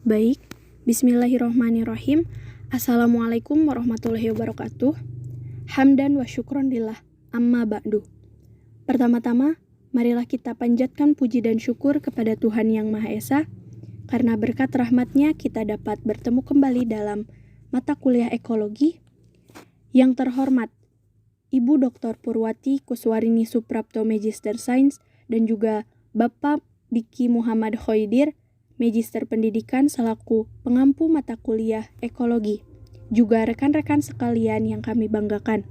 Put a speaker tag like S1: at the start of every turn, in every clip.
S1: Baik, bismillahirrohmanirrohim. Assalamualaikum warahmatullahi wabarakatuh. Hamdan wa syukron lillah, amma ba'du. Pertama-tama, marilah kita panjatkan puji dan syukur kepada Tuhan Yang Maha Esa, karena berkat rahmat-Nya kita dapat bertemu kembali dalam mata kuliah ekologi. Yang terhormat, Ibu Dr. Purwati Kuswarini Suprapto Magister Sains dan juga Bapak Diki Muhammad Khoidir, Magister Pendidikan selaku pengampu mata kuliah ekologi, juga rekan-rekan sekalian yang kami banggakan.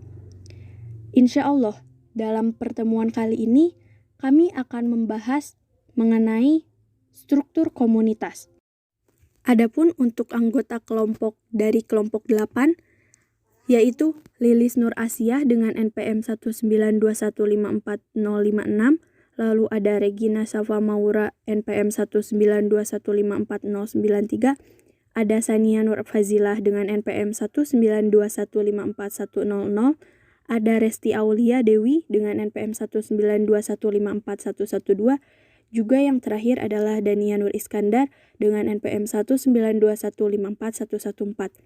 S1: Insya Allah, dalam pertemuan kali ini, kami akan membahas mengenai struktur komunitas. Adapun untuk anggota kelompok dari kelompok 8, yaitu Lilis Nur Asiah dengan NPM 192154056, lalu ada Regina Safa Maura NPM 192154093, ada Sania Nur Fazilah dengan NPM 192154100, ada Resti Aulia Dewi dengan NPM 192154112, juga yang terakhir adalah Dania Nur Iskandar dengan NPM 192154114.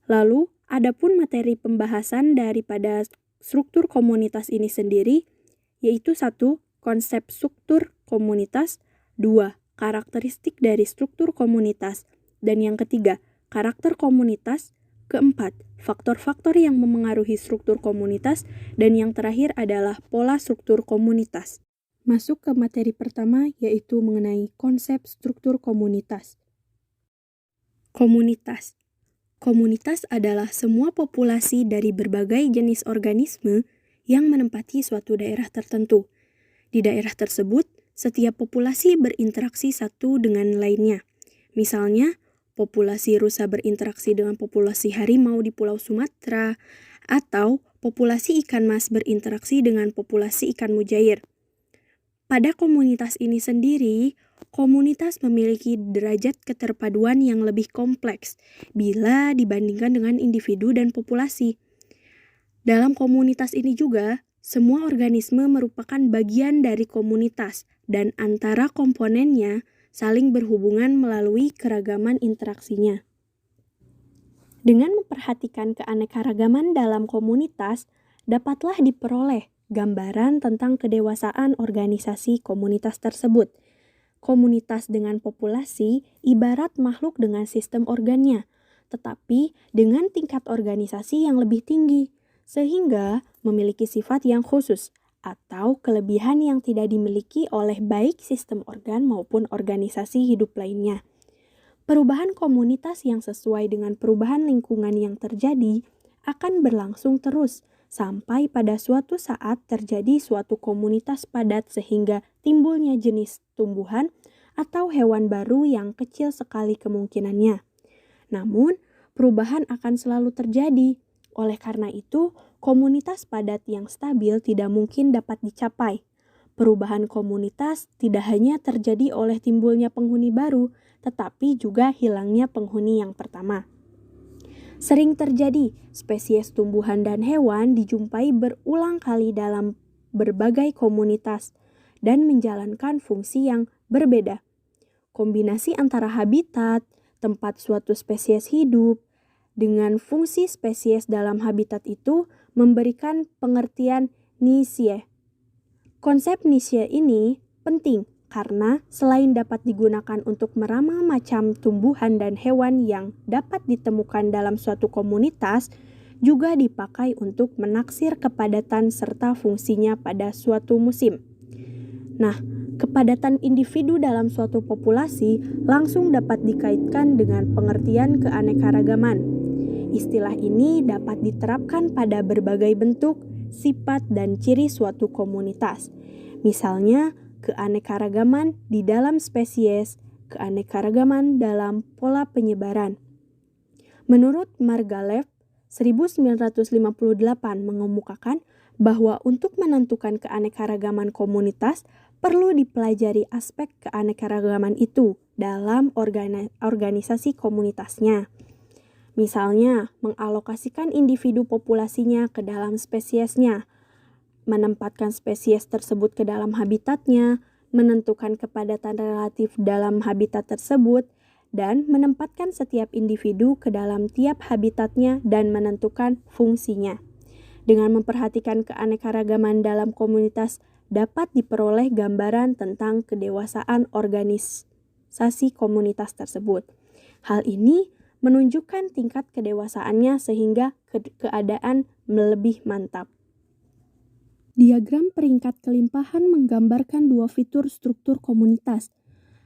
S1: Lalu, adapun materi pembahasan daripada struktur komunitas ini sendiri, yaitu 1. Konsep struktur komunitas, 2. Karakteristik dari struktur komunitas, dan yang ketiga, karakter komunitas, keempat, faktor-faktor yang memengaruhi struktur komunitas, dan yang terakhir adalah pola struktur komunitas. Masuk ke materi pertama, yaitu mengenai konsep struktur komunitas. Komunitas. Komunitas adalah semua populasi dari berbagai jenis organisme yang menempati suatu daerah tertentu. Di daerah tersebut, setiap populasi berinteraksi satu dengan lainnya. Misalnya, populasi rusa berinteraksi dengan populasi harimau di Pulau Sumatera, atau populasi ikan mas berinteraksi dengan populasi ikan mujair. Pada komunitas ini sendiri, komunitas memiliki derajat keterpaduan yang lebih kompleks bila dibandingkan dengan individu dan populasi. Dalam komunitas ini juga, semua organisme merupakan bagian dari komunitas dan antara komponennya saling berhubungan melalui keragaman interaksinya. Dengan memperhatikan keanekaragaman dalam komunitas, dapatlah diperoleh gambaran tentang kedewasaan organisasi komunitas tersebut. Komunitas dengan populasi ibarat makhluk dengan sistem organnya, tetapi dengan tingkat organisasi yang lebih tinggi, sehingga memiliki sifat yang khusus atau kelebihan yang tidak dimiliki oleh baik sistem organ maupun organisasi hidup lainnya. Perubahan komunitas yang sesuai dengan perubahan lingkungan yang terjadi akan berlangsung terus sampai pada suatu saat terjadi suatu komunitas padat sehingga timbulnya jenis tumbuhan atau hewan baru yang kecil sekali kemungkinannya. Namun, perubahan akan selalu terjadi. Oleh karena itu, komunitas padat yang stabil tidak mungkin dapat dicapai. Perubahan komunitas tidak hanya terjadi oleh timbulnya penghuni baru, tetapi juga hilangnya penghuni yang pertama. Sering terjadi, spesies tumbuhan dan hewan dijumpai berulang kali dalam berbagai komunitas dan menjalankan fungsi yang berbeda. Kombinasi antara habitat, tempat suatu spesies hidup, dengan fungsi spesies dalam habitat itu memberikan pengertian niche. Konsep niche ini penting karena selain dapat digunakan untuk meramal macam tumbuhan dan hewan yang dapat ditemukan dalam suatu komunitas, juga dipakai untuk menaksir kepadatan serta fungsinya pada suatu musim. Nah, kepadatan individu dalam suatu populasi langsung dapat dikaitkan dengan pengertian keanekaragaman. Istilah ini dapat diterapkan pada berbagai bentuk, sifat, dan ciri suatu komunitas. Misalnya, keanekaragaman di dalam spesies, keanekaragaman dalam pola penyebaran. Menurut Margalef, 1958 mengemukakan bahwa untuk menentukan keanekaragaman komunitas perlu dipelajari aspek keanekaragaman itu dalam organisasi komunitasnya. Misalnya, mengalokasikan individu populasinya ke dalam spesiesnya, menempatkan spesies tersebut ke dalam habitatnya, menentukan kepadatan relatif dalam habitat tersebut, dan menempatkan setiap individu ke dalam tiap habitatnya dan menentukan fungsinya. Dengan memperhatikan keanekaragaman dalam komunitas, dapat diperoleh gambaran tentang kedewasaan organisasi komunitas tersebut. Hal ini menunjukkan tingkat kedewasaannya sehingga keadaan lebih mantap. Diagram peringkat kelimpahan menggambarkan dua fitur struktur komunitas.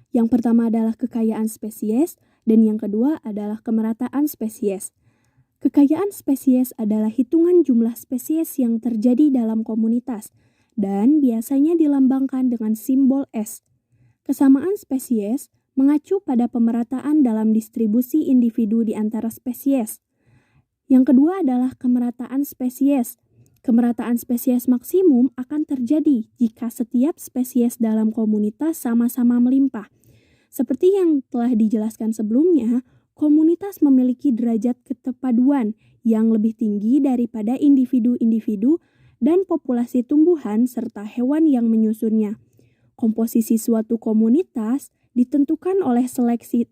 S1: Yang pertama adalah kekayaan spesies, dan yang kedua adalah kemerataan spesies. Kekayaan spesies adalah hitungan jumlah spesies yang terjadi dalam komunitas, dan biasanya dilambangkan dengan simbol S. Kesamaan spesies mengacu pada pemerataan dalam distribusi individu di antara spesies. Yang kedua adalah kemerataan spesies. Kemerataan spesies maksimum akan terjadi jika setiap spesies dalam komunitas sama-sama melimpah. Seperti yang telah dijelaskan sebelumnya, komunitas memiliki derajat keterpaduan yang lebih tinggi daripada individu-individu dan populasi tumbuhan serta hewan yang menyusunnya. Komposisi suatu komunitas ditentukan oleh seleksi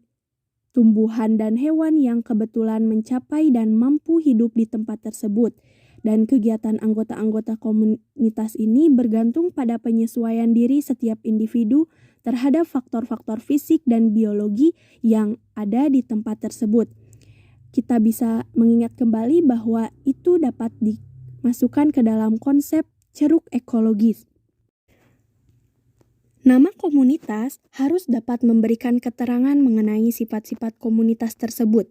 S1: tumbuhan dan hewan yang kebetulan mencapai dan mampu hidup di tempat tersebut. Dan kegiatan anggota-anggota komunitas ini bergantung pada penyesuaian diri setiap individu terhadap faktor-faktor fisik dan biologi yang ada di tempat tersebut. Kita bisa mengingat kembali bahwa itu dapat dimasukkan ke dalam konsep ceruk ekologis. Nama komunitas harus dapat memberikan keterangan mengenai sifat-sifat komunitas tersebut.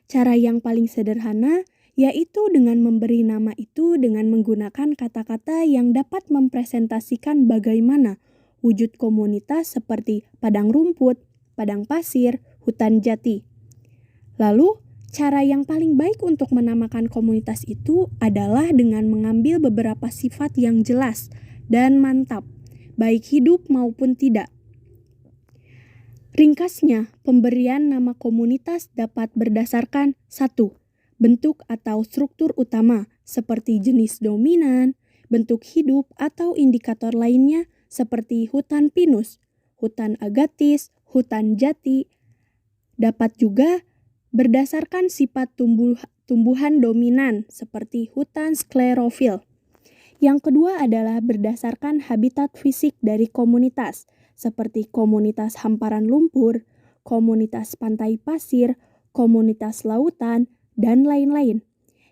S1: Cara yang paling sederhana yaitu dengan memberi nama itu dengan menggunakan kata-kata yang dapat mempresentasikan bagaimana wujud komunitas seperti padang rumput, padang pasir, hutan jati. Lalu, cara yang paling baik untuk menamakan komunitas itu adalah dengan mengambil beberapa sifat yang jelas dan mantap, baik hidup maupun tidak. Ringkasnya, pemberian nama komunitas dapat berdasarkan 1. Bentuk atau struktur utama seperti jenis dominan, bentuk hidup atau indikator lainnya seperti hutan pinus, hutan agatis, hutan jati. Dapat juga berdasarkan sifat tumbuhan dominan seperti hutan sklerofil. Yang kedua adalah berdasarkan habitat fisik dari komunitas seperti komunitas hamparan lumpur, komunitas pantai pasir, komunitas lautan, dan lain-lain.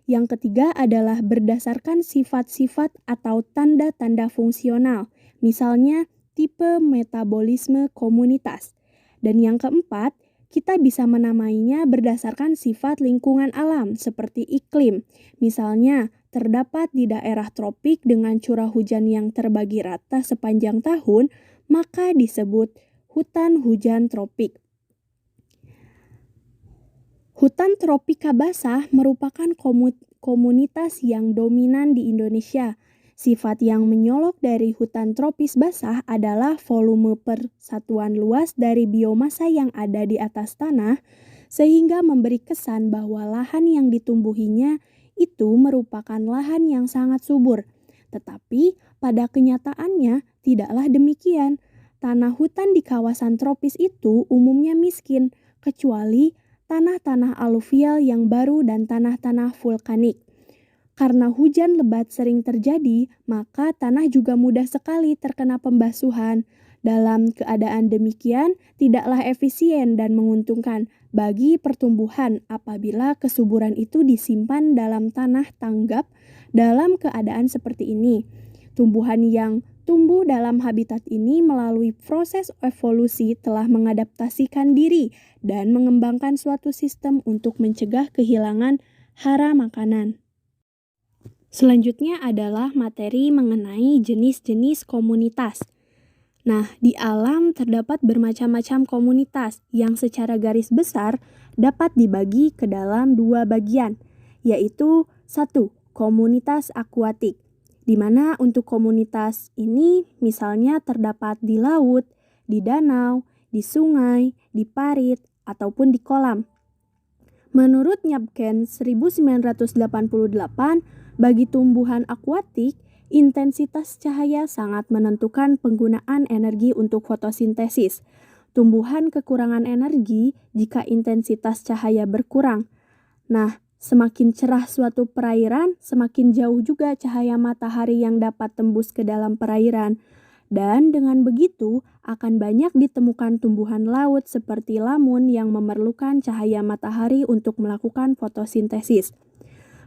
S1: Yang ketiga adalah berdasarkan sifat-sifat atau tanda-tanda fungsional, misalnya tipe metabolisme komunitas. Dan yang keempat, kita bisa menamainya berdasarkan sifat lingkungan alam seperti iklim. Misalnya, terdapat di daerah tropik dengan curah hujan yang terbagi rata sepanjang tahun, maka disebut hutan hujan tropik. Hutan tropika basah merupakan komunitas yang dominan di Indonesia. Sifat yang menyolok dari hutan tropis basah adalah volume persatuan luas dari biomasa yang ada di atas tanah, sehingga memberi kesan bahwa lahan yang ditumbuhinya itu merupakan lahan yang sangat subur. Tetapi pada kenyataannya tidaklah demikian. Tanah hutan di kawasan tropis itu umumnya miskin, kecuali tanah-tanah aluvial yang baru dan tanah-tanah vulkanik. Karena hujan lebat sering terjadi, maka tanah juga mudah sekali terkena pembasuhan. Dalam keadaan demikian, tidaklah efisien dan menguntungkan bagi pertumbuhan apabila kesuburan itu disimpan dalam tanah tanggap dalam keadaan seperti ini. Tumbuhan yang tumbuh dalam habitat ini melalui proses evolusi telah mengadaptasikan diri dan mengembangkan suatu sistem untuk mencegah kehilangan hara makanan. Selanjutnya adalah materi mengenai jenis-jenis komunitas. Nah, di alam terdapat bermacam-macam komunitas yang secara garis besar dapat dibagi ke dalam dua bagian, yaitu 1. Komunitas akuatik, di mana untuk komunitas ini misalnya terdapat di laut, di danau, di sungai, di parit, ataupun di kolam. Menurut Nyapken 1988, bagi tumbuhan akuatik, intensitas cahaya sangat menentukan penggunaan energi untuk fotosintesis. tumbuhan kekurangan energi jika intensitas cahaya berkurang. Nah, semakin cerah suatu perairan, semakin jauh juga cahaya matahari yang dapat tembus ke dalam perairan. Dan dengan begitu, akan banyak ditemukan tumbuhan laut seperti lamun yang memerlukan cahaya matahari untuk melakukan fotosintesis.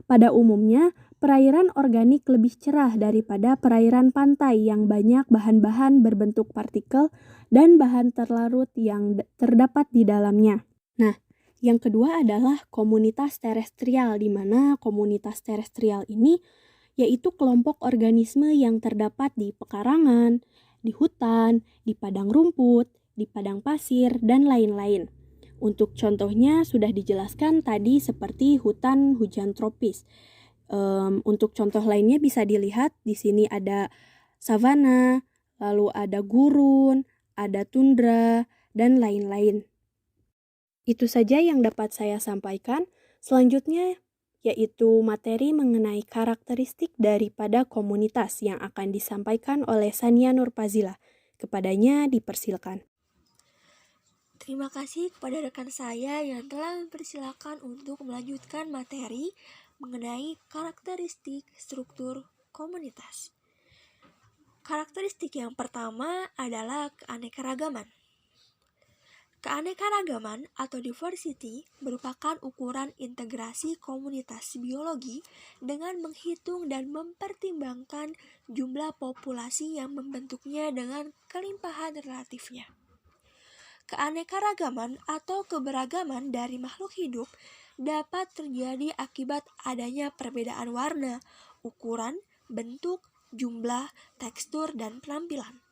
S1: Pada umumnya, perairan organik lebih cerah daripada perairan pantai yang banyak bahan-bahan berbentuk partikel dan bahan terlarut yang terdapat di dalamnya. Nah, yang kedua adalah komunitas terestrial, di mana komunitas terestrial ini yaitu kelompok organisme yang terdapat di pekarangan, di hutan, di padang rumput, di padang pasir, dan lain-lain. Untuk contohnya sudah dijelaskan tadi seperti hutan hujan tropis. Untuk contoh lainnya bisa dilihat di sini ada savana, lalu ada gurun, ada tundra, dan lain-lain. Itu saja yang dapat saya sampaikan. Selanjutnya yaitu materi mengenai karakteristik daripada komunitas yang akan disampaikan oleh Sania Nurpazila. Kepadanya dipersilakan.
S2: Terima kasih kepada rekan saya yang telah mempersilakan untuk melanjutkan materi mengenai karakteristik struktur komunitas. Karakteristik yang pertama adalah keanekaragaman. Keanekaragaman atau diversity merupakan ukuran integrasi komunitas biologi dengan menghitung dan mempertimbangkan jumlah populasi yang membentuknya dengan kelimpahan relatifnya. Keanekaragaman atau keberagaman dari makhluk hidup dapat terjadi akibat adanya perbedaan warna, ukuran, bentuk, jumlah, tekstur, dan penampilan.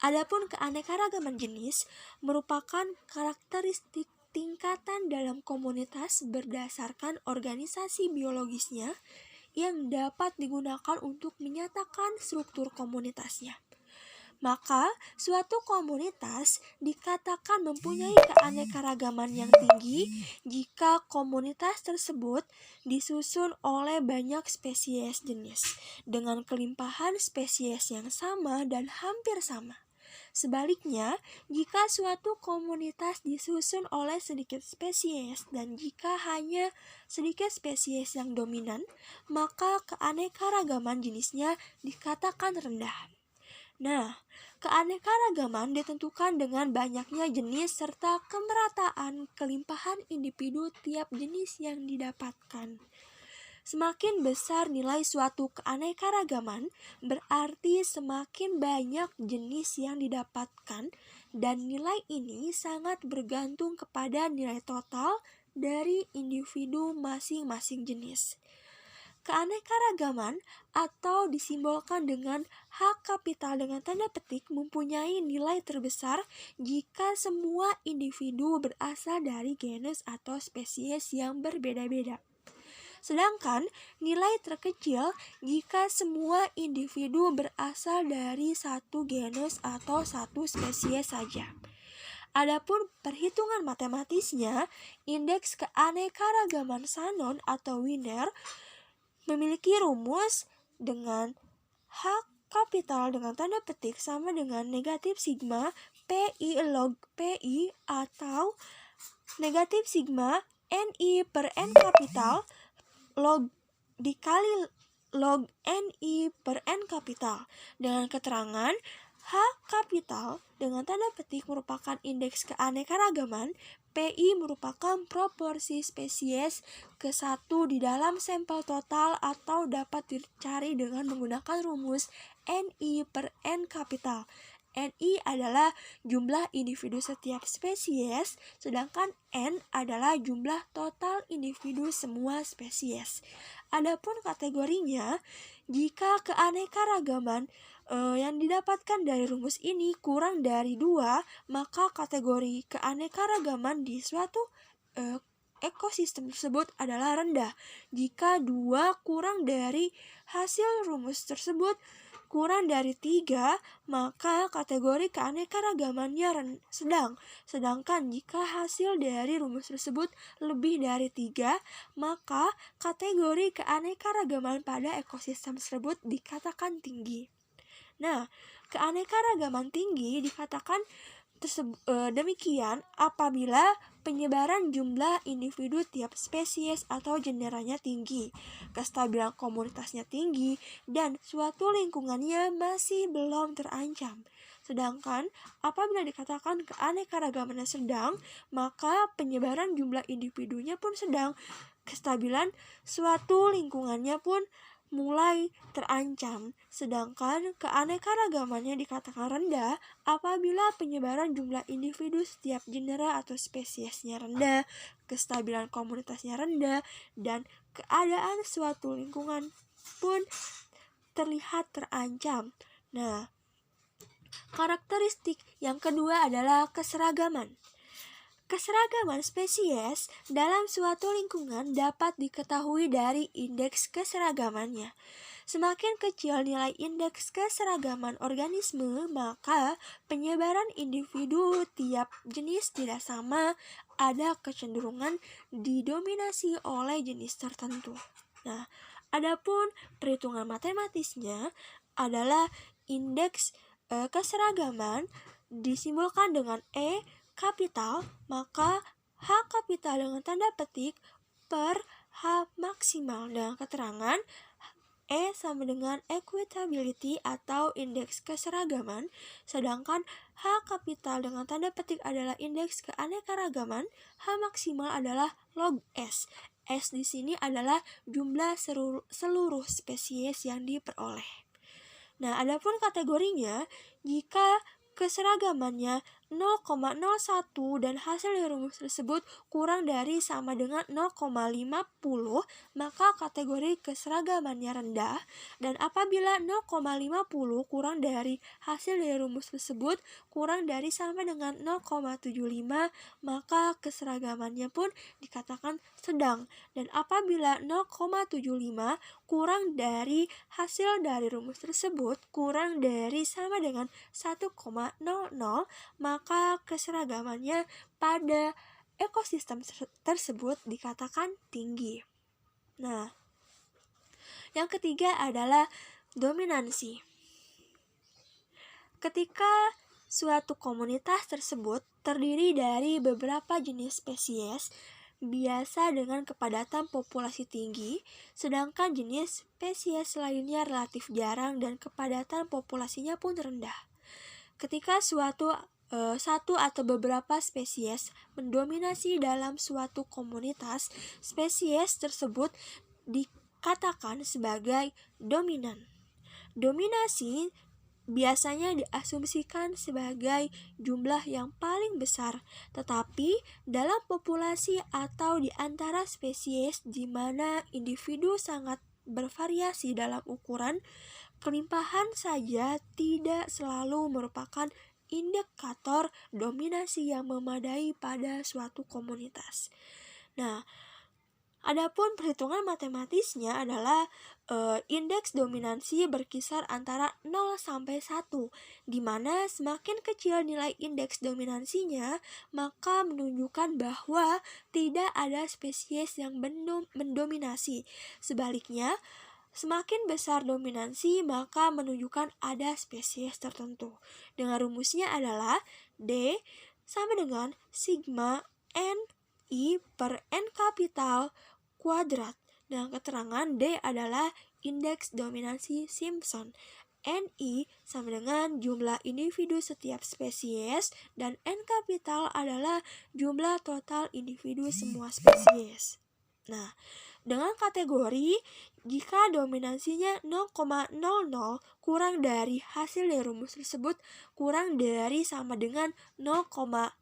S2: Adapun keanekaragaman jenis merupakan karakteristik tingkatan dalam komunitas berdasarkan organisasi biologisnya yang dapat digunakan untuk menyatakan struktur komunitasnya. Maka, suatu komunitas dikatakan mempunyai keanekaragaman yang tinggi jika komunitas tersebut disusun oleh banyak spesies jenis dengan kelimpahan spesies yang sama dan hampir sama. Sebaliknya, jika suatu komunitas disusun oleh sedikit spesies dan jika hanya sedikit spesies yang dominan, maka keanekaragaman jenisnya dikatakan rendah. Nah, keanekaragaman ditentukan dengan banyaknya jenis serta kemerataan kelimpahan individu tiap jenis yang didapatkan. Semakin besar nilai suatu keanekaragaman, berarti semakin banyak jenis yang didapatkan, dan nilai ini sangat bergantung kepada nilai total dari individu masing-masing jenis. Keanekaragaman atau disimbolkan dengan hak kapital dengan tanda petik mempunyai nilai terbesar jika semua individu berasal dari genus atau spesies yang berbeda-beda. Sedangkan nilai terkecil jika semua individu berasal dari satu genus atau satu spesies saja. Adapun perhitungan matematisnya, indeks keanekaragaman Shannon atau Wiener memiliki rumus dengan hak kapital dengan tanda petik sama dengan negatif sigma PI log PI atau negatif sigma NI per N kapital log dikali log NI per N kapital dengan keterangan H kapital dengan tanda petik merupakan indeks keanekaragaman, PI merupakan proporsi spesies ke satu di dalam sampel total atau dapat dicari dengan menggunakan rumus NI per N kapital. NI adalah jumlah individu setiap spesies, sedangkan N adalah jumlah total individu semua spesies. Adapun kategorinya, jika keanekaragaman yang didapatkan dari rumus ini kurang dari 2, maka kategori keanekaragaman di suatu ekosistem tersebut adalah rendah. Jika 2 kurang dari hasil rumus tersebut kurang dari 3, maka kategori keanekaragamannya sedang. Sedangkan jika hasil dari rumus tersebut lebih dari 3, maka kategori keanekaragaman pada ekosistem tersebut dikatakan tinggi. Nah, keanekaragaman tinggi dikatakan Demikian apabila penyebaran jumlah individu tiap spesies atau generanya tinggi, kestabilan komunitasnya tinggi, dan suatu lingkungannya masih belum terancam. Sedangkan apabila dikatakan keanekaragamannya sedang, maka penyebaran jumlah individunya pun sedang, kestabilan suatu lingkungannya pun mulai terancam, sedangkan keanekaragamannya dikatakan rendah apabila penyebaran jumlah individu setiap genera atau spesiesnya rendah, kestabilan komunitasnya rendah, dan keadaan suatu lingkungan pun terlihat terancam. Nah, karakteristik yang kedua adalah keseragaman. Keseragaman spesies dalam suatu lingkungan dapat diketahui dari indeks keseragamannya. Semakin kecil nilai indeks keseragaman organisme, maka penyebaran individu tiap jenis tidak sama, ada kecenderungan didominasi oleh jenis tertentu. Nah, adapun perhitungan matematisnya adalah indeks keseragaman disimbolkan dengan E kapital, maka H kapital dengan tanda petik per H maksimal dengan keterangan E sama dengan equitability atau indeks keseragaman, sedangkan H kapital dengan tanda petik adalah indeks keanekaragaman, H maksimal adalah log S. S di sini adalah jumlah seluruh spesies yang diperoleh. Nah, adapun kategorinya, jika keseragamannya 0,01 dan hasil dari rumus tersebut kurang dari sama dengan 0,50, maka kategori keseragamannya rendah, dan apabila 0,50 kurang dari hasil dari rumus tersebut kurang dari sama dengan 0,75, maka keseragamannya pun dikatakan sedang, dan apabila 0,75 kurang dari hasil dari rumus tersebut kurang dari sama dengan 1,00, maka keseragamannya pada ekosistem tersebut dikatakan tinggi. Nah, yang ketiga adalah dominansi. Ketika suatu komunitas tersebut terdiri dari beberapa jenis spesies, biasa dengan kepadatan populasi tinggi, sedangkan jenis spesies lainnya relatif jarang dan kepadatan populasinya pun rendah. Ketika satu atau beberapa spesies mendominasi dalam suatu komunitas, spesies tersebut dikatakan sebagai dominan. Dominasi biasanya diasumsikan sebagai jumlah yang paling besar, tetapi dalam populasi atau di antara spesies di mana individu sangat bervariasi dalam ukuran, kelimpahan saja tidak selalu merupakan indikator dominasi yang memadai pada suatu komunitas. Nah, adapun perhitungan matematisnya adalah indeks dominansi berkisar antara 0 sampai 1, di mana semakin kecil nilai indeks dominansinya, maka menunjukkan bahwa tidak ada spesies yang mendominasi. Sebaliknya, semakin besar dominansi, maka menunjukkan ada spesies tertentu. Dengan rumusnya adalah D sama dengan sigma N/I per N kapital kuadrat. Dengan keterangan D adalah indeks dominansi Simpson. N/I sama dengan jumlah individu setiap spesies, dan N kapital adalah jumlah total individu semua spesies. Nah, dengan kategori, jika dominansinya 0,00 kurang dari hasil dari rumus tersebut kurang dari sama dengan 0,50,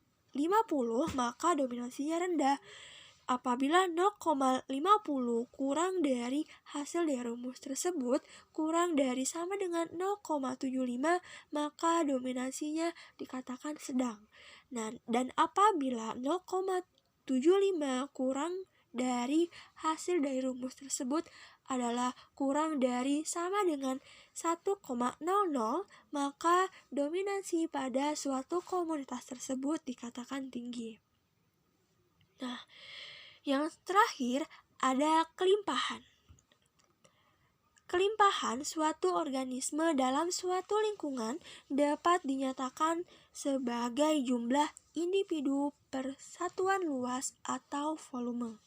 S2: maka dominansinya rendah. Apabila 0,50 kurang dari hasil dari rumus tersebut kurang dari sama dengan 0,75, maka dominansinya dikatakan sedang. Nah, dan apabila 0,75 kurang dari hasil dari rumus tersebut adalah kurang dari sama dengan 1,00, maka dominansi pada suatu komunitas tersebut dikatakan tinggi. Nah, yang terakhir ada kelimpahan. Kelimpahan suatu organisme dalam suatu lingkungan dapat dinyatakan sebagai jumlah individu per satuan luas atau volume.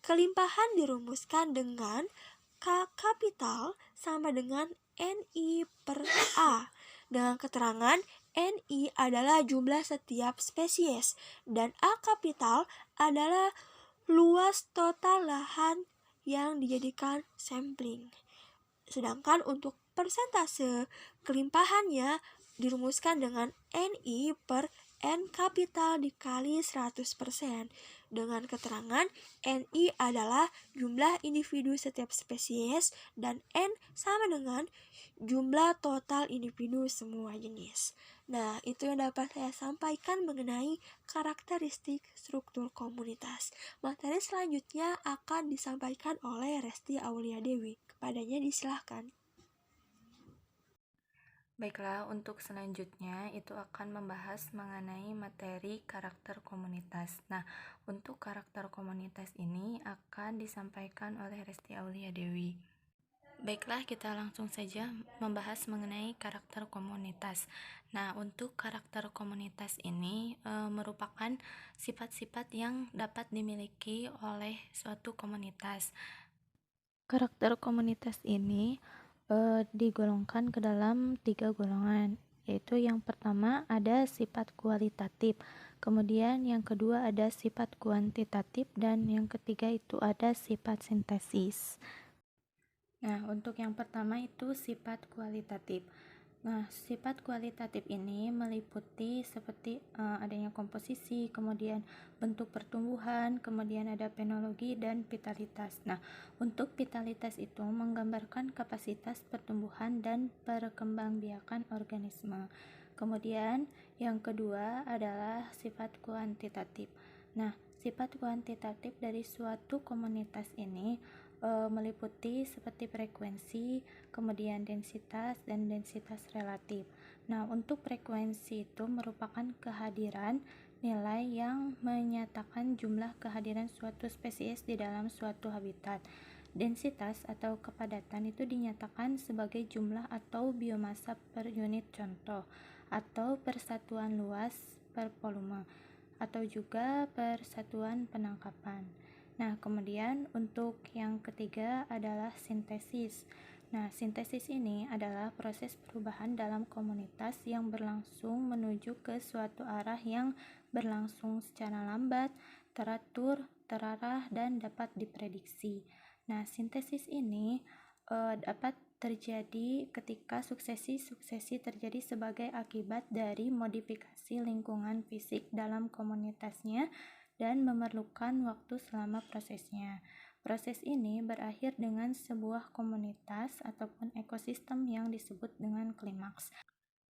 S2: Kelimpahan dirumuskan dengan K kapital sama dengan NI per A, dengan keterangan NI adalah jumlah setiap spesies dan A kapital adalah luas total lahan yang dijadikan sampling. Sedangkan untuk persentase kelimpahannya dirumuskan dengan NI per N kapital dikali 100%, dengan keterangan NI adalah jumlah individu setiap spesies dan N sama dengan jumlah total individu semua jenis. Nah, itu yang dapat saya sampaikan mengenai karakteristik struktur komunitas. Materi selanjutnya akan disampaikan oleh Resti Aulia Dewi. Kepadanya disilahkan.
S3: Baiklah, untuk selanjutnya itu akan membahas mengenai materi karakter komunitas. Nah, untuk karakter komunitas ini akan disampaikan oleh Resti Aulia Dewi. Baiklah, kita langsung saja membahas mengenai karakter komunitas. Nah, untuk karakter komunitas ini merupakan sifat-sifat yang dapat dimiliki oleh suatu komunitas. Karakter komunitas ini digolongkan ke dalam 3 golongan, yaitu yang pertama ada sifat kualitatif, kemudian yang kedua ada sifat kuantitatif, dan yang ketiga itu ada sifat sintesis. Nah, untuk yang pertama itu sifat kualitatif. Nah, sifat kualitatif ini meliputi seperti adanya komposisi, kemudian bentuk pertumbuhan, kemudian ada penologi dan vitalitas. Nah, untuk vitalitas itu menggambarkan kapasitas pertumbuhan dan perkembangbiakan organisme. Kemudian yang kedua adalah sifat kuantitatif. Nah, sifat kuantitatif dari suatu komunitas ini meliputi seperti frekuensi, kemudian densitas, dan densitas relatif. Nah, untuk frekuensi itu merupakan kehadiran nilai yang menyatakan jumlah kehadiran suatu spesies di dalam suatu habitat. Densitas atau kepadatan itu dinyatakan sebagai jumlah atau biomasa per unit contoh, atau persatuan luas per volume, atau juga persatuan penangkapan. Nah, kemudian untuk yang ketiga adalah sintesis. Nah, sintesis ini adalah proses perubahan dalam komunitas yang berlangsung menuju ke suatu arah yang berlangsung secara lambat, teratur, terarah, dan dapat diprediksi. Nah, sintesis ini dapat terjadi ketika suksesi terjadi sebagai akibat dari modifikasi lingkungan fisik dalam komunitasnya dan memerlukan waktu selama prosesnya. Proses ini berakhir dengan sebuah komunitas ataupun ekosistem yang disebut dengan klimaks.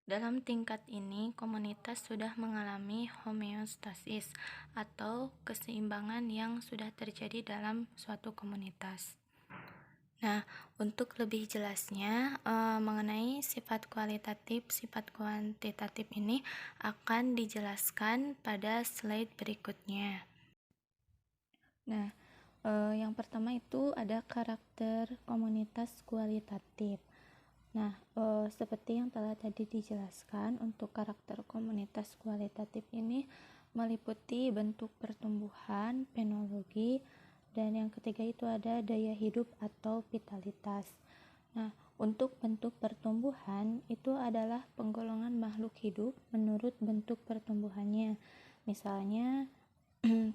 S3: Dalam tingkat ini, komunitas sudah mengalami homeostasis atau keseimbangan yang sudah terjadi dalam suatu komunitas. Nah, untuk lebih jelasnya mengenai sifat kualitatif, sifat kuantitatif ini akan dijelaskan pada slide berikutnya. Nah, yang pertama itu ada karakter komunitas kualitatif. Nah, seperti yang telah tadi dijelaskan, untuk karakter komunitas kualitatif ini meliputi bentuk pertumbuhan, penologi, dan yang ketiga itu ada daya hidup atau vitalitas. Nah, untuk bentuk pertumbuhan itu adalah penggolongan makhluk hidup menurut bentuk pertumbuhannya. Misalnya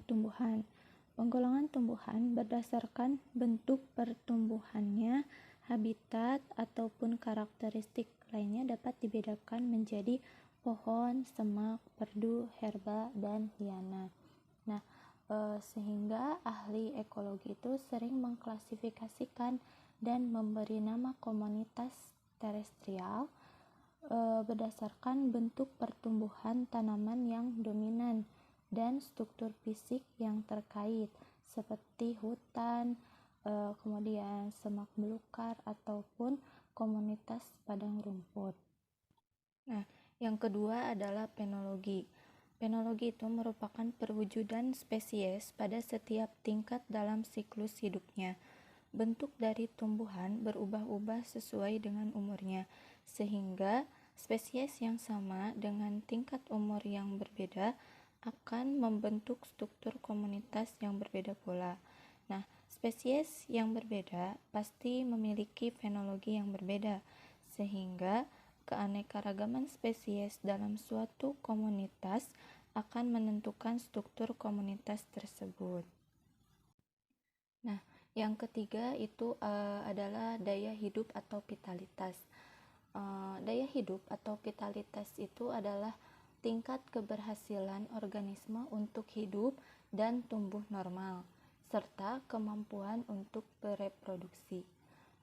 S3: tumbuhan. Penggolongan tumbuhan berdasarkan bentuk pertumbuhannya, habitat, ataupun karakteristik lainnya dapat dibedakan menjadi pohon, semak, perdu, herba, dan liana. Nah, sehingga ahli ekologi itu sering mengklasifikasikan dan memberi nama komunitas terestrial berdasarkan bentuk pertumbuhan tanaman yang dominan dan struktur fisik yang terkait seperti hutan, kemudian semak belukar, ataupun komunitas padang rumput. Nah, yang kedua adalah penologi. Penologi itu merupakan perwujudan spesies pada setiap tingkat dalam siklus hidupnya. bentuk dari tumbuhan berubah-ubah sesuai dengan umurnya, sehingga spesies yang sama dengan tingkat umur yang berbeda akan membentuk struktur komunitas yang berbeda pula. Nah, spesies yang berbeda pasti memiliki fenologi yang berbeda, sehingga keanekaragaman spesies dalam suatu komunitas akan menentukan struktur komunitas tersebut. Nah, yang ketiga itu adalah daya hidup atau vitalitas. Daya hidup atau vitalitas itu adalah tingkat keberhasilan organisme untuk hidup dan tumbuh normal, serta kemampuan untuk bereproduksi.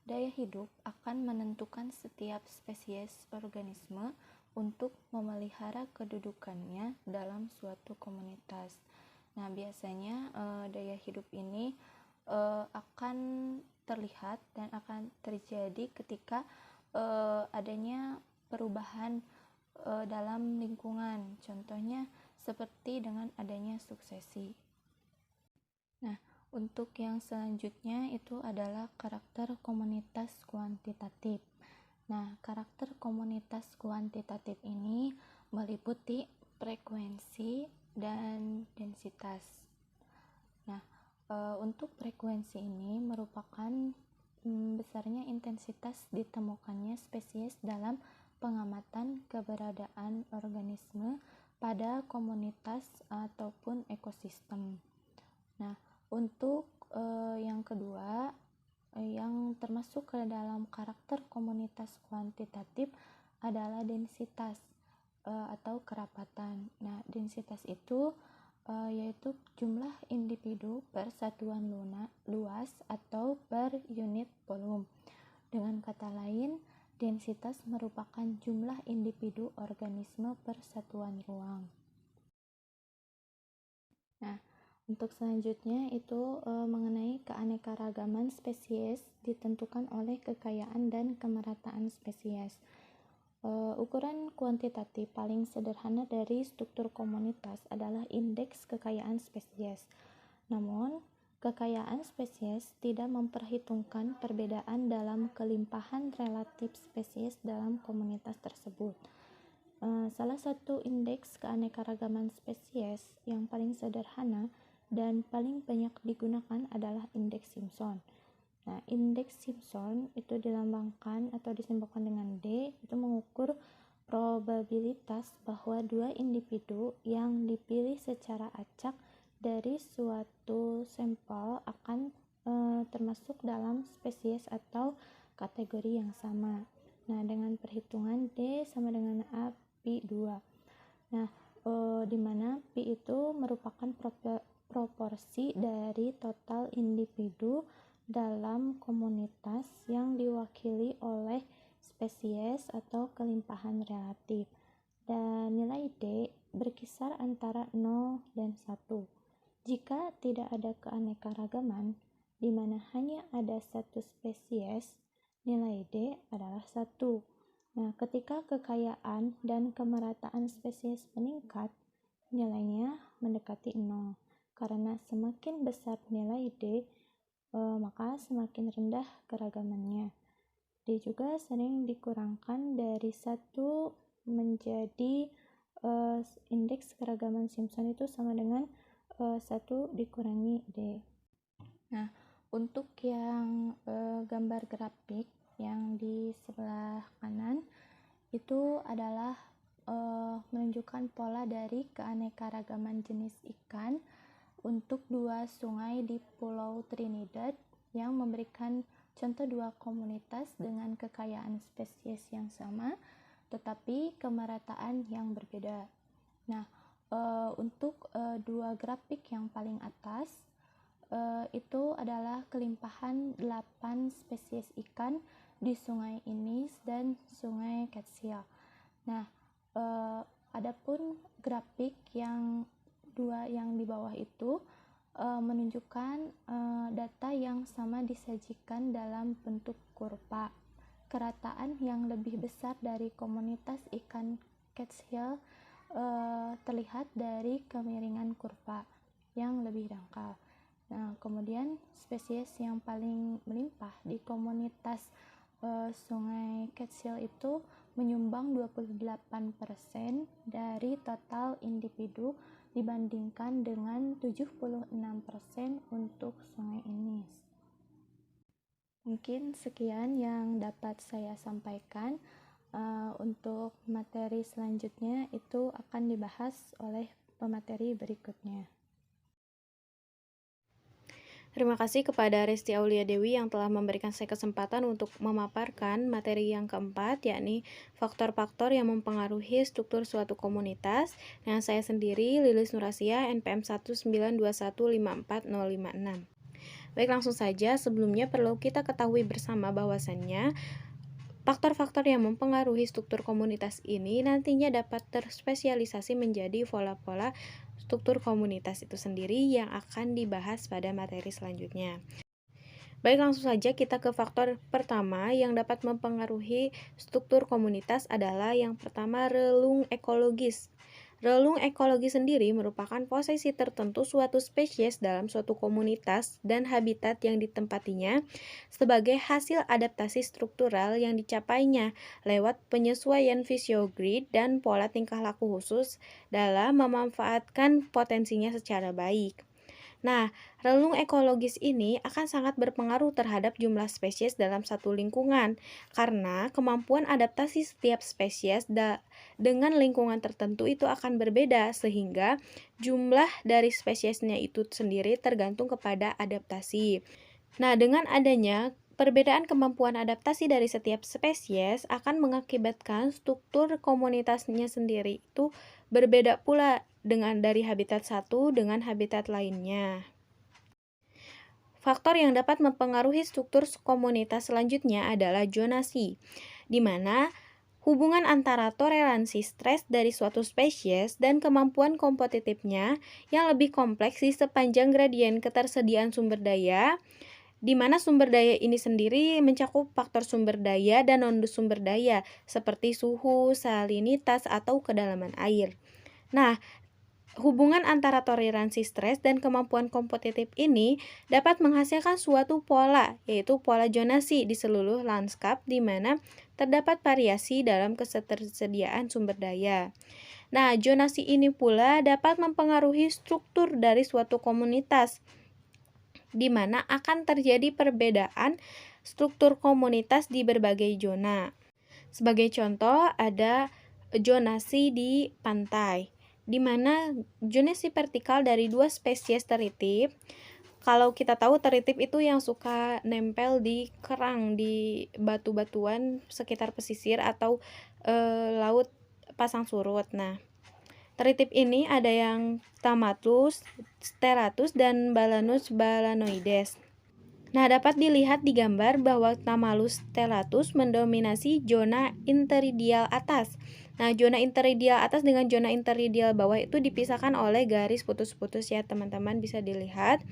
S3: Daya hidup akan menentukan setiap spesies organisme untuk memelihara kedudukannya dalam suatu komunitas. Nah, biasanya daya hidup ini akan terlihat dan akan terjadi ketika adanya perubahan dalam lingkungan. Contohnya seperti dengan adanya suksesi. Nah, untuk yang selanjutnya itu adalah karakter komunitas kuantitatif. Nah, karakter komunitas kuantitatif ini meliputi frekuensi dan densitas. Nah, untuk frekuensi ini merupakan besarnya intensitas ditemukannya spesies dalam pengamatan keberadaan organisme pada komunitas ataupun ekosistem. Nah, untuk yang kedua, yang termasuk ke dalam karakter komunitas kuantitatif adalah densitas atau kerapatan. Nah, densitas itu yaitu jumlah individu per satuan luas atau per unit volume. Dengan kata lain, densitas merupakan jumlah individu organisme per satuan ruang. Nah, untuk selanjutnya itu mengenai keanekaragaman spesies ditentukan oleh kekayaan dan kemerataan spesies. Ukuran kuantitatif paling sederhana dari struktur komunitas adalah indeks kekayaan spesies. Namun, kekayaan spesies tidak memperhitungkan perbedaan dalam kelimpahan relatif spesies dalam komunitas tersebut. Salah satu indeks keanekaragaman spesies yang paling sederhana dan paling banyak digunakan adalah indeks Simpson. Nah, indeks Simpson itu dilambangkan atau disimbolkan dengan D, itu mengukur probabilitas bahwa dua individu yang dipilih secara acak dari suatu sampel akan termasuk dalam spesies atau kategori yang sama. Nah, dengan perhitungan D sama dengan A pi 2. Nah, di mana pi itu merupakan proporsi dari total individu dalam komunitas yang diwakili oleh spesies atau kelimpahan relatif. Dan nilai D berkisar antara 0 dan 1. Jika tidak ada keanekaragaman, di mana hanya ada satu spesies, nilai D adalah 1. Nah, ketika kekayaan dan kemerataan spesies meningkat, nilainya mendekati 0. Karena semakin besar nilai D, maka semakin rendah keragamannya. D juga sering dikurangkan dari 1 menjadi indeks keragaman Simpson itu sama dengan 1 dikurangi D. Nah, untuk yang gambar grafik yang di sebelah kanan itu adalah menunjukkan pola dari keanekaragaman jenis ikan untuk dua sungai di Pulau Trinidad yang memberikan contoh dua komunitas dengan kekayaan spesies yang sama tetapi kemerataan yang berbeda. Nah, untuk dua grafik yang paling atas itu adalah kelimpahan 8 spesies ikan di Sungai Inis dan Sungai Catskill. Nah, adapun grafik yang dua yang di bawah itu menunjukkan data yang sama disajikan dalam bentuk kurva. Kerataan yang lebih besar dari komunitas ikan Catskill terlihat dari kemiringan kurva yang lebih dangkal. Nah, kemudian spesies yang paling melimpah di komunitas Sungai Kecil itu menyumbang 28% dari total individu dibandingkan dengan 76% untuk sungai ini. Mungkin sekian yang dapat saya sampaikan. Untuk materi selanjutnya itu akan dibahas oleh pemateri berikutnya.
S1: Terima kasih kepada Resti Aulia Dewi yang telah memberikan saya kesempatan untuk memaparkan materi yang keempat, yakni faktor-faktor yang mempengaruhi struktur suatu komunitas, dengan saya sendiri, Lilis Nurasia, NPM 192154056. Baik, langsung saja. Sebelumnya perlu kita ketahui bersama bahwasannya faktor-faktor yang mempengaruhi struktur komunitas ini nantinya dapat terspesialisasi menjadi pola-pola struktur komunitas itu sendiri yang akan dibahas pada materi selanjutnya. Baik, langsung saja kita ke faktor pertama yang dapat mempengaruhi struktur komunitas adalah yang pertama, relung ekologis. Relung ekologi sendiri merupakan posisi tertentu suatu spesies dalam suatu komunitas dan habitat yang ditempatinya sebagai hasil adaptasi struktural yang dicapainya lewat penyesuaian fisiogrid dan pola tingkah laku khusus dalam memanfaatkan potensinya secara baik. Nah, relung ekologis ini akan sangat berpengaruh terhadap jumlah spesies dalam satu lingkungan, karena kemampuan adaptasi setiap spesies dengan lingkungan tertentu itu akan berbeda, sehingga jumlah dari spesiesnya itu sendiri tergantung kepada adaptasi. Nah, dengan adanya perbedaan kemampuan adaptasi dari setiap spesies akan mengakibatkan struktur komunitasnya sendiri itu berbeda pula dengan dari habitat satu dengan habitat lainnya. Faktor yang dapat mempengaruhi struktur komunitas selanjutnya adalah zonasi, di mana hubungan antara toleransi stres dari suatu spesies dan kemampuan kompetitifnya yang lebih kompleks di sepanjang gradien ketersediaan sumber daya, di mana sumber daya ini sendiri mencakup faktor sumber daya dan non-sumber daya seperti suhu, salinitas, atau kedalaman air. Nah, hubungan antara toleransi stres dan kemampuan kompetitif ini dapat menghasilkan suatu pola, yaitu pola zonasi di seluruh lanskap di mana terdapat variasi dalam ketersediaan sumber daya. Nah, zonasi ini pula dapat mempengaruhi struktur dari suatu komunitas, di mana akan terjadi perbedaan struktur komunitas di berbagai zona. Sebagai contoh, ada zonasi di pantai, di mana zonasi vertikal dari dua spesies teritip. Kalau kita tahu teritip itu yang suka nempel di kerang, di batu-batuan sekitar pesisir atau laut pasang surut. Nah, teritip ini ada yang Tamatus, Sterratus, dan Balanus balanoides. Nah, dapat dilihat di gambar bahwa Tamalus stellatus mendominasi zona interradial atas. Nah, zona interradial atas dengan zona interradial bawah itu dipisahkan oleh garis putus-putus ya, teman-teman bisa dilihat.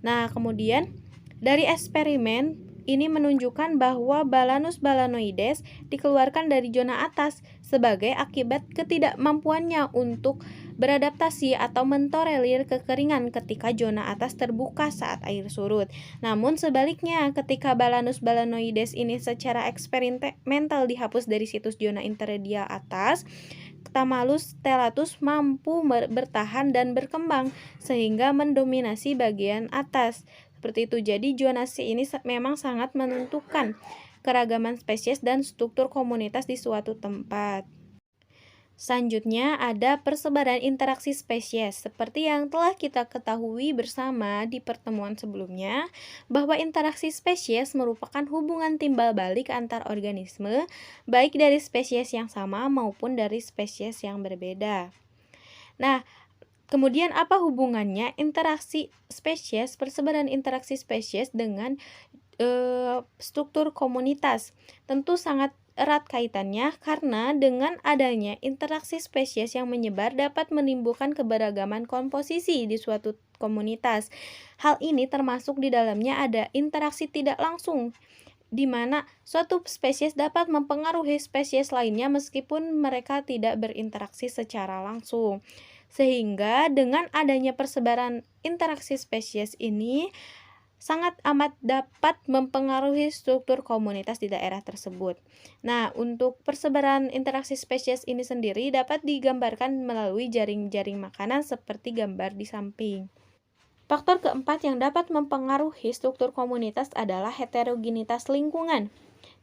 S1: Nah, kemudian dari eksperimen ini menunjukkan bahwa Balanus balanoides dikeluarkan dari zona atas sebagai akibat ketidakmampuannya untuk beradaptasi atau mentolerir kekeringan ketika zona atas terbuka saat air surut. Namun sebaliknya, ketika Balanus balanoides ini secara eksperimental dihapus dari situs zona interradial atas, Tamalus stellatus mampu bertahan dan berkembang sehingga mendominasi bagian atas. Seperti itu. Jadi zonasi ini memang sangat menentukan keragaman spesies dan struktur komunitas di suatu tempat. Selanjutnya ada persebaran interaksi spesies. Seperti yang telah kita ketahui bersama di pertemuan sebelumnya, bahwa interaksi spesies merupakan hubungan timbal balik antar organisme, baik dari spesies yang sama maupun dari spesies yang berbeda. Nah, kemudian apa hubungannya interaksi spesies, persebaran interaksi spesies dengan struktur komunitas? Tentu sangat erat kaitannya karena dengan adanya interaksi spesies yang menyebar dapat menimbulkan keberagaman komposisi di suatu komunitas. Hal ini termasuk di dalamnya ada interaksi tidak langsung, di mana suatu spesies dapat mempengaruhi spesies lainnya meskipun mereka tidak berinteraksi secara langsung.
S4: Sehingga dengan adanya persebaran interaksi spesies ini sangat amat dapat mempengaruhi struktur komunitas di daerah tersebut. Nah, untuk persebaran interaksi spesies ini sendiri dapat digambarkan melalui jaring-jaring makanan seperti gambar di samping. Faktor keempat yang dapat mempengaruhi struktur komunitas adalah heterogenitas lingkungan,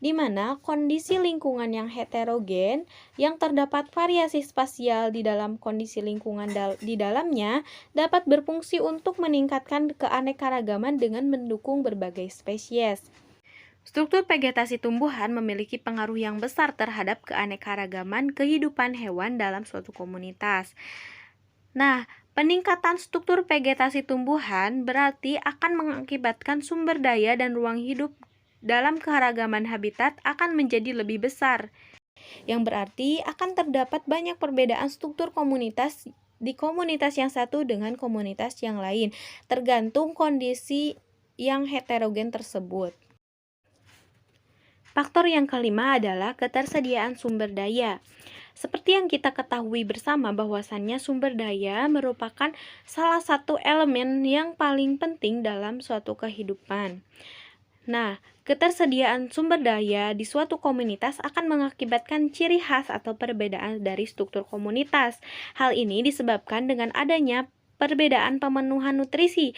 S4: di mana kondisi lingkungan yang heterogen yang terdapat variasi spasial di dalam kondisi lingkungan di dalamnya dapat berfungsi untuk meningkatkan keanekaragaman dengan mendukung berbagai spesies. Struktur vegetasi tumbuhan memiliki pengaruh yang besar terhadap keanekaragaman kehidupan hewan dalam suatu komunitas. Nah, peningkatan struktur vegetasi tumbuhan berarti akan mengakibatkan sumber daya dan ruang hidup dalam keragaman habitat akan menjadi lebih besar, yang berarti akan terdapat banyak perbedaan struktur komunitas di komunitas yang satu dengan komunitas yang lain, tergantung kondisi yang heterogen tersebut. Faktor yang kelima adalah ketersediaan sumber daya. Seperti yang kita ketahui bersama bahwasannya sumber daya merupakan salah satu elemen yang paling penting dalam suatu kehidupan. Nah, ketersediaan sumber daya di suatu komunitas akan mengakibatkan ciri khas atau perbedaan dari struktur komunitas. Hal ini disebabkan dengan adanya perbedaan pemenuhan nutrisi,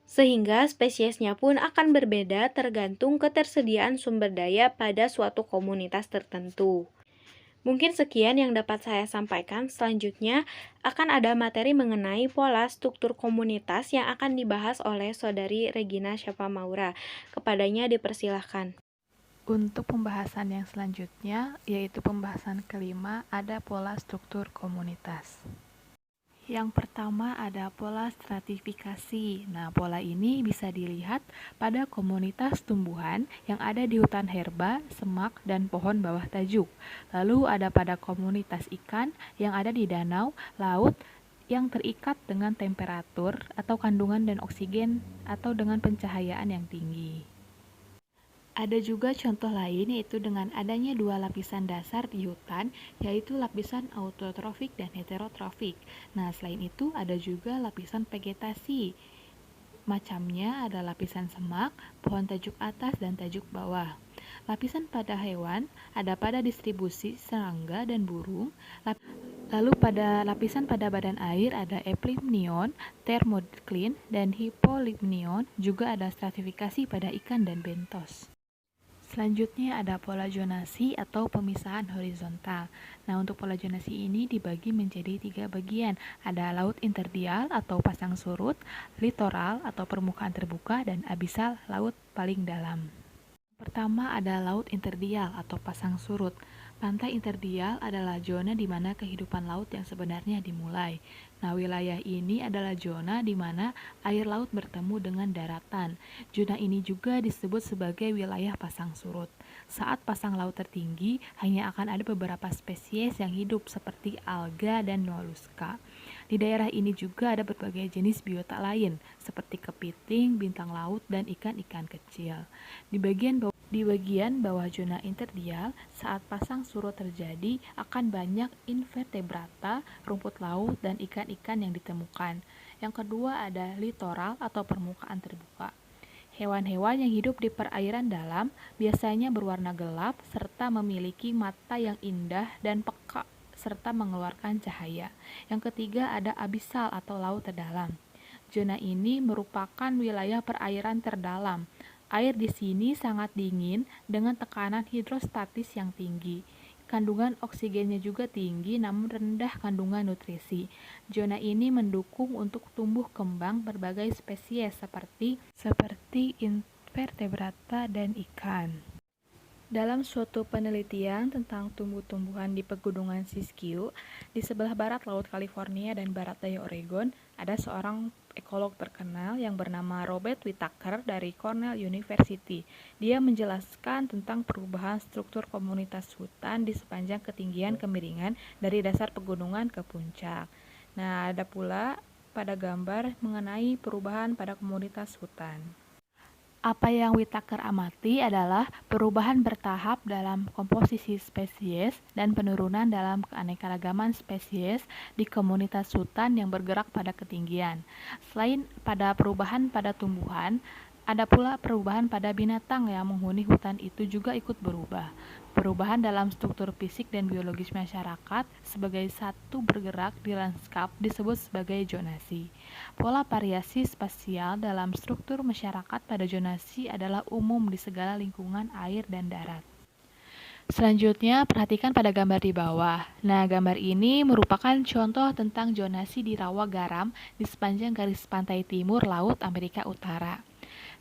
S4: sehingga spesiesnya pun akan berbeda tergantung ketersediaan sumber daya pada suatu komunitas tertentu. Mungkin sekian yang dapat saya sampaikan. Selanjutnya akan ada materi mengenai pola struktur komunitas yang akan dibahas oleh Saudari Regina Syafa Maura. Kepadanya dipersilahkan.
S3: Untuk pembahasan yang selanjutnya, yaitu pembahasan kelima, ada pola struktur komunitas. Yang pertama ada pola stratifikasi. Nah, pola ini bisa dilihat pada komunitas tumbuhan yang ada di hutan herba, semak, dan pohon bawah tajuk. Lalu ada pada komunitas ikan yang ada di danau, laut, yang terikat dengan temperatur atau kandungan dan oksigen atau dengan pencahayaan yang tinggi. Ada juga contoh lain yaitu dengan adanya dua lapisan dasar di hutan, yaitu lapisan autotrofik dan heterotrofik. Nah, selain itu ada juga lapisan vegetasi. Macamnya ada lapisan semak, pohon tajuk atas dan tajuk bawah. Lapisan pada hewan ada pada distribusi serangga dan burung. Lalu pada lapisan pada badan air ada eplimnion, thermoklin, dan hipolimnion. Juga ada stratifikasi pada ikan dan bentos. Selanjutnya ada pola zonasi atau pemisahan horizontal. Nah, untuk pola zonasi ini dibagi menjadi 3 bagian. Ada laut interdial atau pasang surut, litoral atau permukaan terbuka, dan abisal laut paling dalam. Pertama ada laut interdial atau pasang surut. Pantai interdial adalah zona di mana kehidupan laut yang sebenarnya dimulai. Nah, wilayah ini adalah zona di mana air laut bertemu dengan daratan. Zona ini juga disebut sebagai wilayah pasang surut. Saat pasang laut tertinggi, hanya akan ada beberapa spesies yang hidup seperti alga dan moluska. Di daerah ini juga ada berbagai jenis biota lain, seperti kepiting, bintang laut, dan ikan-ikan kecil. Di bagian bawah zona interdial, saat pasang surut terjadi, akan banyak invertebrata, rumput laut, dan ikan-ikan yang ditemukan. Yang kedua ada litoral atau permukaan terbuka. Hewan-hewan yang hidup di perairan dalam biasanya berwarna gelap serta memiliki mata yang indah dan peka serta mengeluarkan cahaya. Yang ketiga ada abisal atau laut terdalam. Zona ini merupakan wilayah perairan terdalam. Air di sini sangat dingin dengan tekanan hidrostatis yang tinggi. Kandungan oksigennya juga tinggi namun rendah kandungan nutrisi. Zona ini mendukung untuk tumbuh kembang berbagai spesies seperti invertebrata dan ikan. Dalam suatu penelitian tentang tumbuh-tumbuhan di pegunungan Siskiyou, di sebelah barat Laut California dan barat daya Oregon, ada seorang ekolog terkenal yang bernama Robert Whittaker dari Cornell University. Dia menjelaskan tentang perubahan struktur komunitas hutan di sepanjang ketinggian kemiringan dari dasar pegunungan ke puncak. Nah, ada pula pada gambar mengenai perubahan pada komunitas hutan.
S5: Apa yang Whittaker amati adalah perubahan bertahap dalam komposisi spesies dan penurunan dalam keanekaragaman spesies di komunitas hutan yang bergerak pada ketinggian. Selain pada perubahan pada tumbuhan, ada pula perubahan pada binatang yang menghuni hutan itu juga ikut berubah. Perubahan dalam struktur fisik dan biologis masyarakat sebagai satu bergerak di lanskap disebut sebagai zonasi. Pola variasi spasial dalam struktur masyarakat pada zonasi adalah umum di segala lingkungan air dan darat. Selanjutnya, perhatikan pada gambar di bawah. Nah, gambar ini merupakan contoh tentang zonasi di rawa garam di sepanjang garis pantai timur Laut Amerika Utara.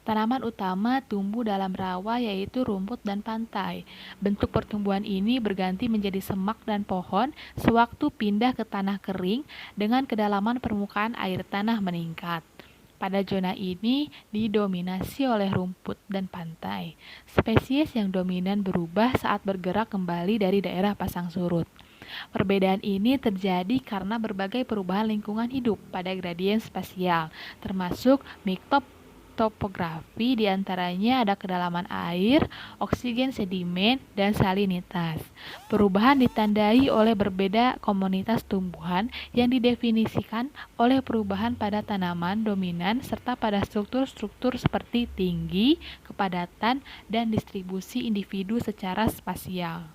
S5: Tanaman utama tumbuh dalam rawa yaitu rumput dan pantai. Bentuk pertumbuhan ini berganti menjadi semak dan pohon sewaktu pindah ke tanah kering dengan kedalaman permukaan air tanah meningkat. Pada zona ini didominasi oleh rumput dan pantai. Spesies yang dominan berubah saat bergerak kembali dari daerah pasang surut. Perbedaan ini terjadi karena berbagai perubahan lingkungan hidup pada gradien spasial, termasuk mikrotopografi, diantaranya ada kedalaman air, oksigen sedimen, dan salinitas. Perubahan ditandai oleh berbeda komunitas tumbuhan yang didefinisikan oleh perubahan pada tanaman dominan serta pada struktur-struktur seperti tinggi, kepadatan, dan distribusi individu secara spasial.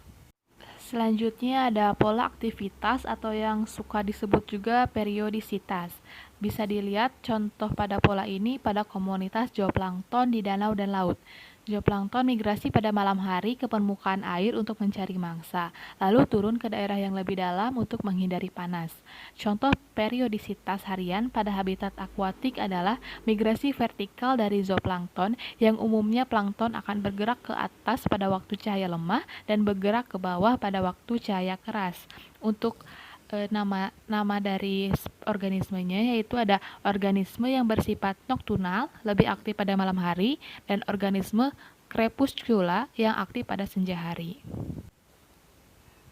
S5: Selanjutnya ada pola aktivitas atau yang suka disebut juga periodisitas. Bisa dilihat contoh pada pola ini pada komunitas zooplankton di danau dan laut. Zooplankton migrasi pada malam hari ke permukaan air untuk mencari mangsa, lalu turun ke daerah yang lebih dalam untuk menghindari panas. Contoh periodisitas harian pada habitat akuatik adalah migrasi vertikal dari zooplankton yang umumnya plankton akan bergerak ke atas pada waktu cahaya lemah dan bergerak ke bawah pada waktu cahaya keras. Untuk nama dari organismenya yaitu ada organisme yang bersifat nokturnal, lebih aktif pada malam hari, dan organisme crepuscula yang aktif pada senja hari.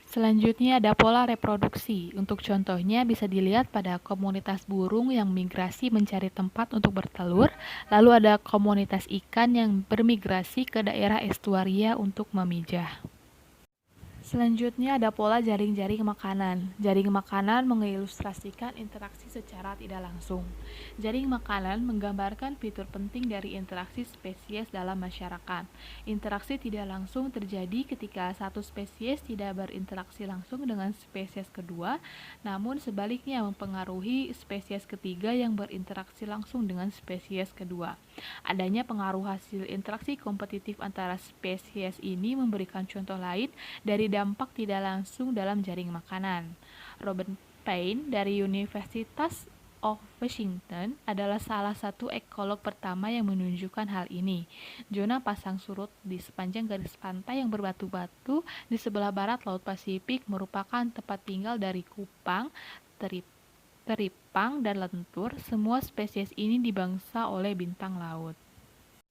S5: Selanjutnya ada pola reproduksi. Untuk contohnya bisa dilihat pada komunitas burung yang migrasi mencari tempat untuk bertelur, lalu ada komunitas ikan yang bermigrasi ke daerah estuaria untuk memijah. Selanjutnya ada pola jaring-jaring makanan. Jaring makanan mengilustrasikan interaksi secara tidak langsung. Jaring makanan menggambarkan fitur penting dari interaksi spesies dalam masyarakat. Interaksi tidak langsung terjadi ketika satu spesies tidak berinteraksi langsung dengan spesies kedua, namun sebaliknya mempengaruhi spesies ketiga yang berinteraksi langsung dengan spesies kedua. Adanya pengaruh hasil interaksi kompetitif antara spesies ini memberikan contoh lain dari dampak tidak langsung dalam jaring makanan. Robert Paine dari Universitas of Washington adalah salah satu ekolog pertama yang menunjukkan hal ini. Zona pasang surut di sepanjang garis pantai yang berbatu-batu di sebelah barat Laut Pasifik merupakan tempat tinggal dari kupang, teripang, dan lentur. Semua spesies ini dibangsa oleh bintang laut.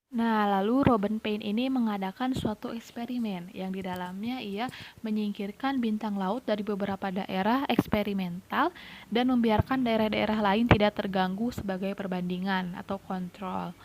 S5: Nah, lalu Robert Paine ini mengadakan suatu eksperimen yang di dalamnya ia menyingkirkan bintang laut dari beberapa daerah eksperimental dan membiarkan daerah-daerah lain tidak terganggu sebagai perbandingan atau kontrol.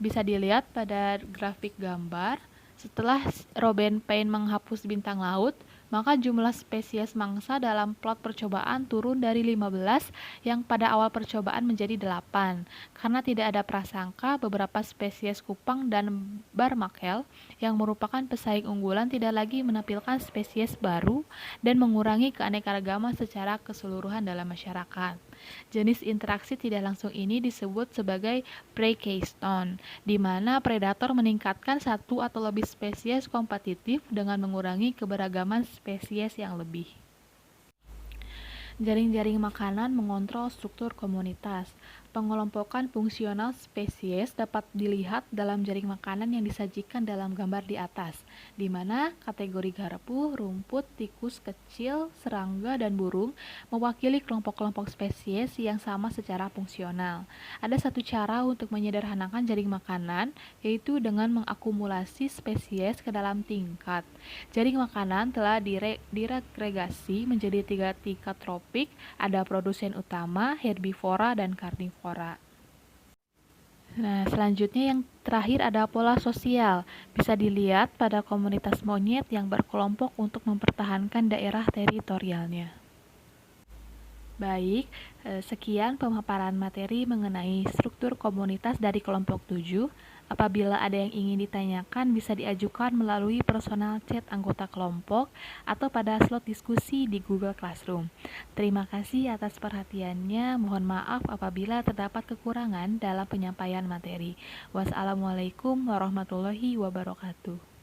S5: Bisa dilihat pada grafik gambar, setelah Robert Paine menghapus bintang laut, maka jumlah spesies mangsa dalam plot percobaan turun dari 15 yang pada awal percobaan menjadi 8. Karena tidak ada prasangka, beberapa spesies kupang dan barmakel yang merupakan pesaing unggulan tidak lagi menampilkan spesies baru dan mengurangi keanekaragaman secara keseluruhan dalam masyarakat. Jenis interaksi tidak langsung ini disebut sebagai prey keystone, di mana predator meningkatkan satu atau lebih spesies kompetitif dengan mengurangi keberagaman spesies yang lebih. Jaring-jaring makanan mengontrol struktur komunitas. Pengelompokan fungsional spesies dapat dilihat dalam jaring makanan yang disajikan dalam gambar di atas, di mana kategori garpu, rumput, tikus kecil, serangga, dan burung mewakili kelompok-kelompok spesies yang sama secara fungsional. Ada satu cara untuk menyederhanakan jaring makanan, yaitu dengan mengakumulasi spesies ke dalam tingkat. Jaring makanan telah diagregasi menjadi 3 tingkat tropik, ada produsen utama, herbivora, dan karnivora. Nah, selanjutnya yang terakhir ada pola sosial. Bisa dilihat pada komunitas monyet yang berkelompok untuk mempertahankan daerah teritorialnya. Baik, sekian pemaparan materi mengenai struktur komunitas dari kelompok 7. Apabila ada yang ingin ditanyakan, bisa diajukan melalui personal chat anggota kelompok atau pada slot diskusi di Google Classroom. Terima kasih atas perhatiannya. Mohon maaf apabila terdapat kekurangan dalam penyampaian materi. Wassalamualaikum warahmatullahi wabarakatuh.